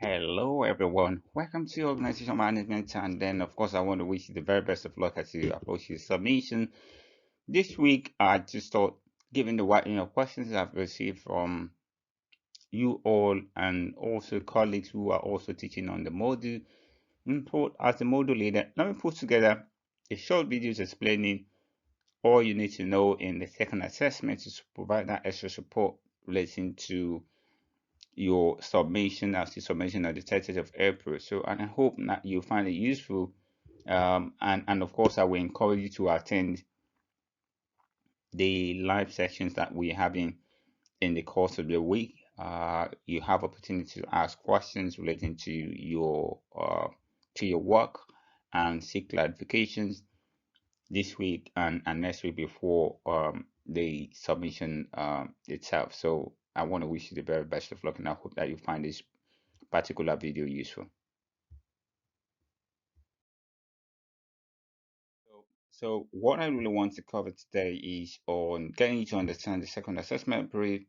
Hello, everyone. Welcome to Organizational Management. And then, of course, I want to wish you the very best of luck as you approach your submission. This week, I just thought, given the wide questions I've received from you all and also colleagues who are also teaching on the module, as the module leader, let me put together a short video explaining all you need to know in the second assessment to provide that extra support relating to your submission as the submission on the 30th of April. So, and I hope that you find it useful. And of course, I will encourage you to attend the live sessions that we're having in the course of the week. You have opportunity to ask questions relating to your work and seek clarifications this week and next week before the submission itself. So I want to wish you the very best of luck, and I hope that you find this particular video useful. So what I really want to cover today is on getting you to understand the second assessment brief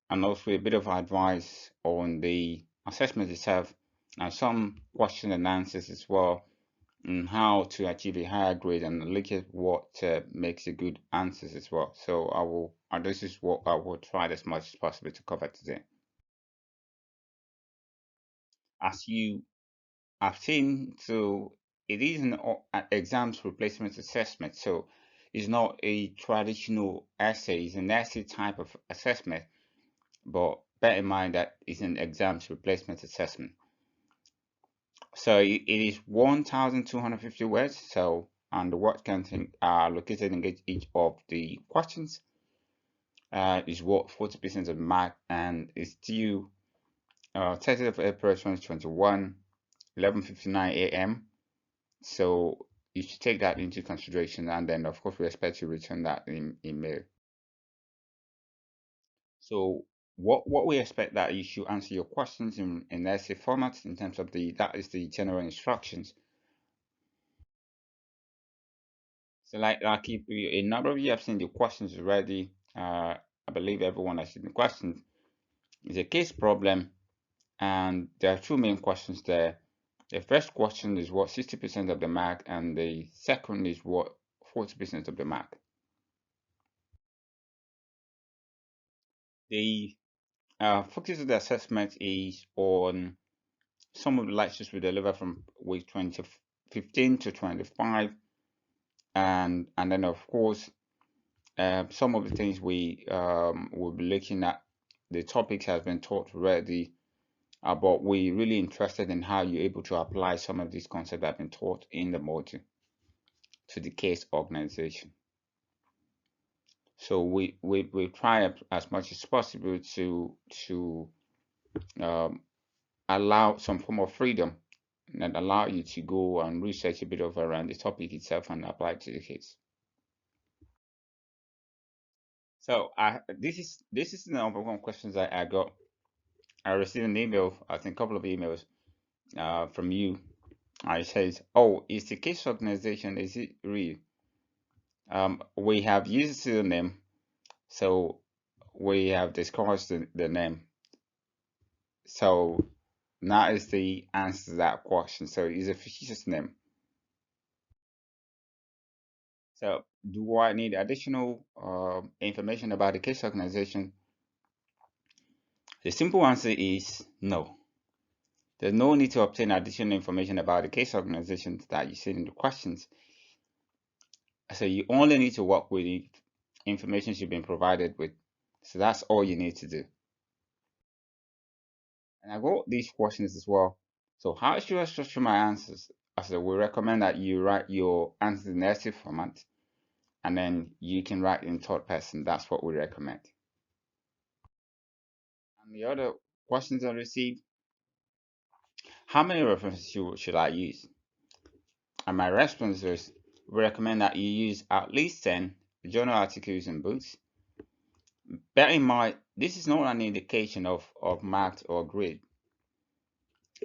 and also a bit of advice on the assessment itself and some question and answers as well on how to achieve a higher grade and look at what makes a good answers as well. So and this is what I will try as much as possible to cover today. As you have seen, so it is an exams replacement assessment. So it's not a traditional essay, it's an essay type of assessment, but bear in mind that it's an exams replacement assessment. So it is 1,250 words. So, and the word content are located in each of the questions. Is what 40% of the mark and is due 30th of April 2021, 11:59 a.m. So you should take that into consideration, and then of course we expect to return that in email. So what we expect that you should answer your questions in essay format in terms of that is the general instructions. So like if a number of you have seen the questions already, I believe everyone has seen the questions. It's a case problem, and there are two main questions there. The first question is what 60% of the mark, and the second is what 40% of the mark. The focus of the assessment is on some of the lectures we deliver from week 2015 to 25, and then of course some of the things we will be looking at. The topics has been taught already, but we're really interested in how you're able to apply some of these concepts that have been taught in the module to the case organization. So we try as much as possible to allow some form of freedom and allow you to go and research a bit of around the topic itself and apply it to the case. So this is the number one questions I got. I received an email, I think a couple of emails from you. It says, "Oh, is the case organization, is it real?" We have used the name, so we have discussed the name. So now is the answer to that question. So it's a fictitious name. So do I need additional information about the case organization? The simple answer is no. There's no need to obtain additional information about the case organization that you see in the questions. So you only need to work with the information you've been provided with. So that's all you need to do. And I got these questions as well. So how should I structure my answers? So we recommend that you write your answers in essay format, and then you can write in third person. That's what we recommend. And the other questions I received, how many references should I use? And my response is, we recommend that you use at least 10 journal articles and books. Bear in mind, this is not an indication of marked or grade,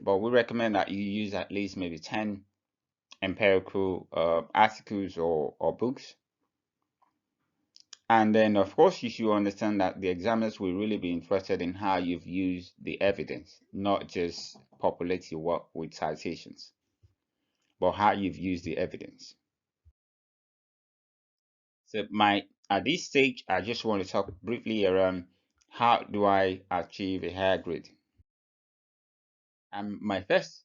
but we recommend that you use at least maybe 10 empirical articles or books. And then, of course, you should understand that the examiners will really be interested in how you've used the evidence, not just populate your work with citations, but how you've used the evidence. So at this stage, I just want to talk briefly around how do I achieve a higher grade. And my first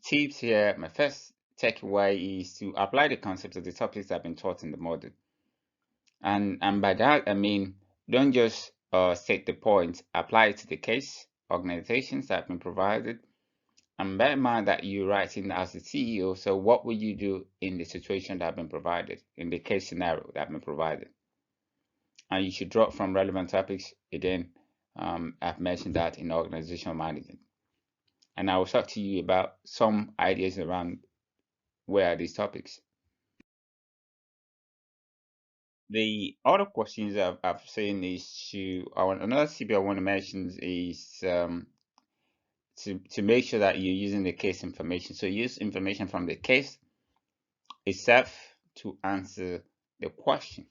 tips here, my first takeaway is to apply the concepts of the topics that have been taught in the model. And by that I mean don't just state the point, apply it to the case organizations that have been provided. And bear in mind that you're writing as the CEO, so what would you do in the situation that have been provided, in the case scenario that have been provided? And you should draw from relevant topics. Again, I've mentioned that in organizational management. And I will talk to you about some ideas around where are these topics. The other questions I've seen is another CB I want to mention is to make sure that you're using the case information. So use information from the case itself to answer the question.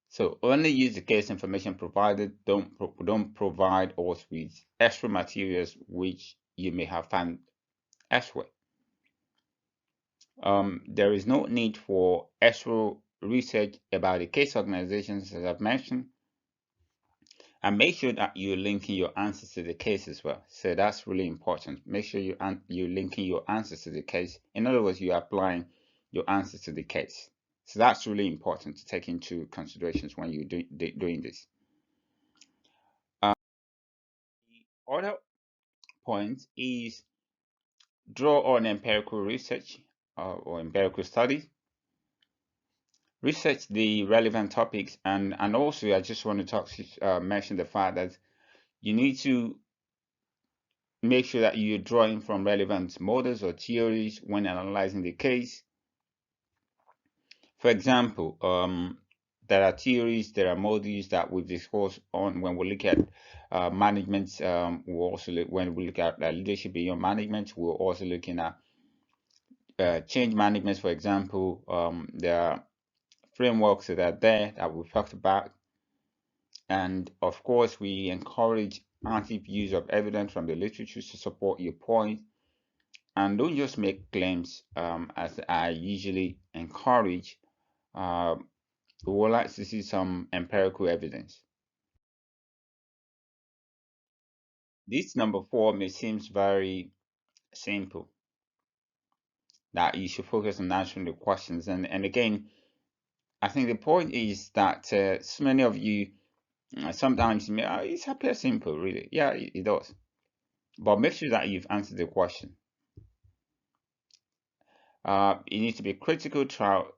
So only use the case information provided. Don't provide us with extra materials which you may have found elsewhere. There is no need for extra research about the case organizations, as I've mentioned, and make sure that you're linking your answers to the case as well. So that's really important. Make sure you're linking your answers to the case. In other words, you're applying your answers to the case. So that's really important to take into considerations when you're doing this. The other point is draw on empirical research or empirical studies. Research the relevant topics, and also I just want to mention the fact that you need to make sure that you're drawing from relevant models or theories when analyzing the case. For example, there are theories, there are models that we've discussed on when we look at management. We'll also when we look at leadership beyond management, we're also looking at change management. For example, there are frameworks that are there that we've talked about. And of course, we encourage active use of evidence from the literature to support your point. And don't just make claims, as I usually encourage. We would like to see some empirical evidence. This number 4 may seem very simple, that you should focus on answering the questions. And again, I think the point is that so many of you sometimes it appears simple, really. Yeah, it does. But make sure that you've answered the question. You need to be critical throughout.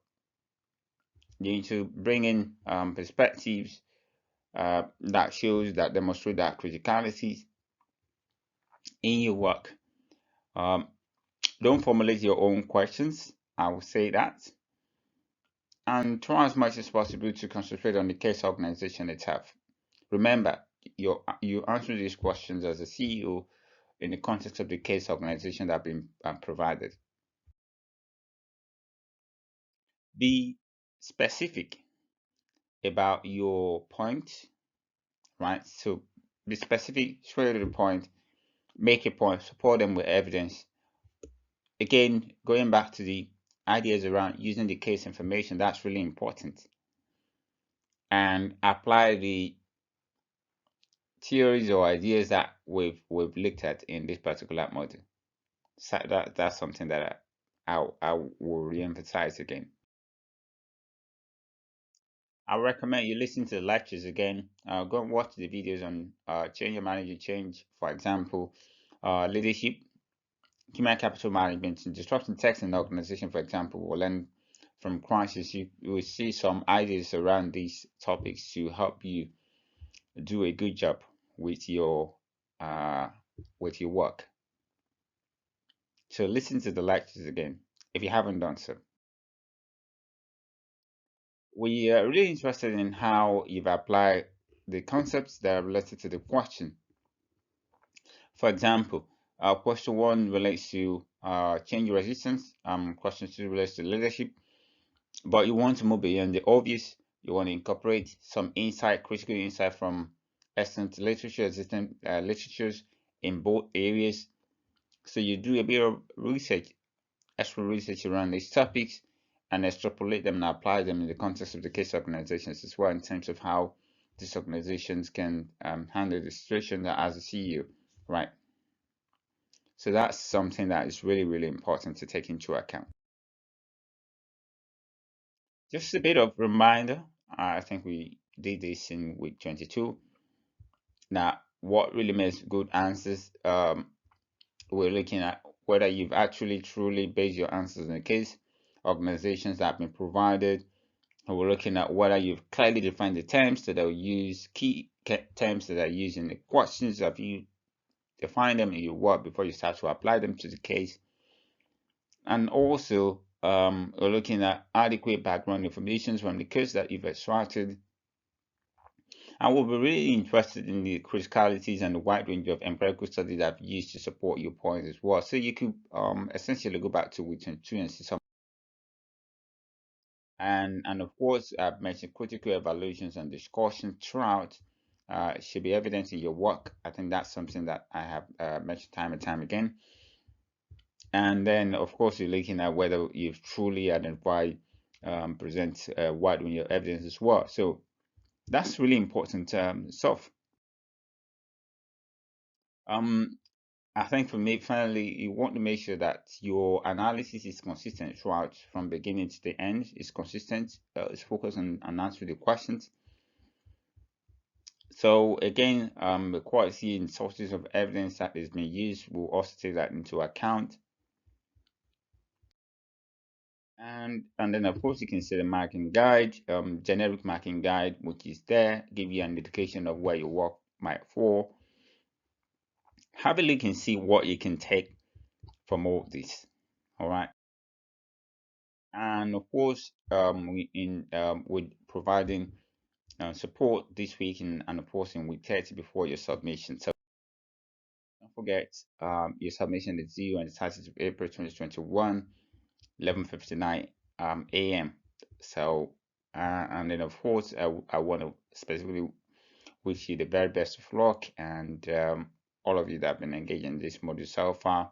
You need to bring in perspectives that shows, that demonstrate that criticality in your work. Don't formulate your own questions. I will say that. And try as much as possible to concentrate on the case organization itself. Remember, you answer these questions as a CEO in the context of the case organization that have been provided. Be specific about your point, right? So be specific, straight to the point, make a point, support them with evidence. Again, going back to the ideas around using the case information, that's really important. And apply the theories or ideas that we've looked at in this particular model. So that's something that I will re-emphasize again. I recommend you listen to the lectures again. Go and watch the videos on change your manager change, for example, leadership, human capital management, and disrupting text in the organization, for example. We'll learn from crisis. You will see some ideas around these topics to help you do a good job with your work. So listen to the lectures again if you haven't done so. We are really interested in how you've applied the concepts that are related to the question. For example, question 1 relates to change resistance. Question 2 relates to leadership. But you want to move beyond the obvious. You want to incorporate some insight, critical insight from existing literature, existing literatures, in both areas. So you do a bit of research, extra research around these topics, and extrapolate them and apply them in the context of the case organizations as well, in terms of how these organizations can handle the situation as a CEO, right? So that's something that is really, really important to take into account. Just a bit of reminder, I think we did this in week 22. Now, what really makes good answers? We're looking at whether you've actually truly based your answers on the case, organizations that have been provided. And we're looking at whether you've clearly defined the terms that are used, key terms that are used in the questions. Have you defined them in your work before you start to apply them to the case? And also, we're looking at adequate background information from the case that you've extracted. And we'll be really interested in the criticalities and the wide range of empirical studies that I've used to support your point as well. So you could essentially go back to week 22 and see some. And of course, I've mentioned critical evaluations and discussion throughout. It should be evident in your work. I think that's something that I have mentioned time and time again. And then, of course, you're looking at whether you've truly identified, present wide range of evidence as well. So that's really important stuff. Um, I think for me, finally, you want to make sure that your analysis is consistent throughout, from beginning to the end. It's consistent. It's focused on answering the questions. So again, the quality and sources of evidence that is being used will also take that into account. And then of course you can see the marking guide, generic marking guide, which is there, give you an indication of where your work might fall. Have a look and see what you can take from all this. All right. And of course, with providing support this week and of course in week 30 before your submission. So don't forget, your submission is due on the 30th of April 2021, 11:59 a.m. So, and then of course, I want to specifically wish you the very best of luck, and all of you that have been engaged in this module so far.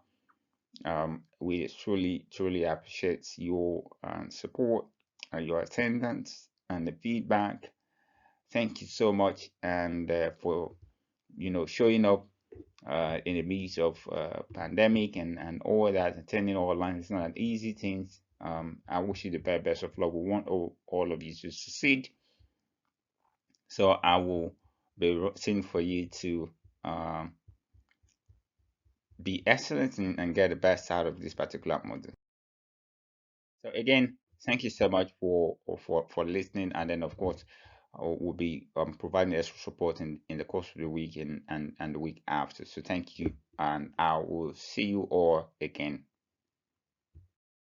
We truly appreciate your support, your attendance, and the feedback. Thank you so much, and for showing up in the midst of pandemic and all that, attending online is not an easy thing. I wish you the very best of luck. We want all of you to succeed. So I will be rooting for you to be excellent and get the best out of this particular model. So again, thank you so much for listening, and then of course we'll be providing extra support in the course of the week and the week after. So thank you, and I will see you all again.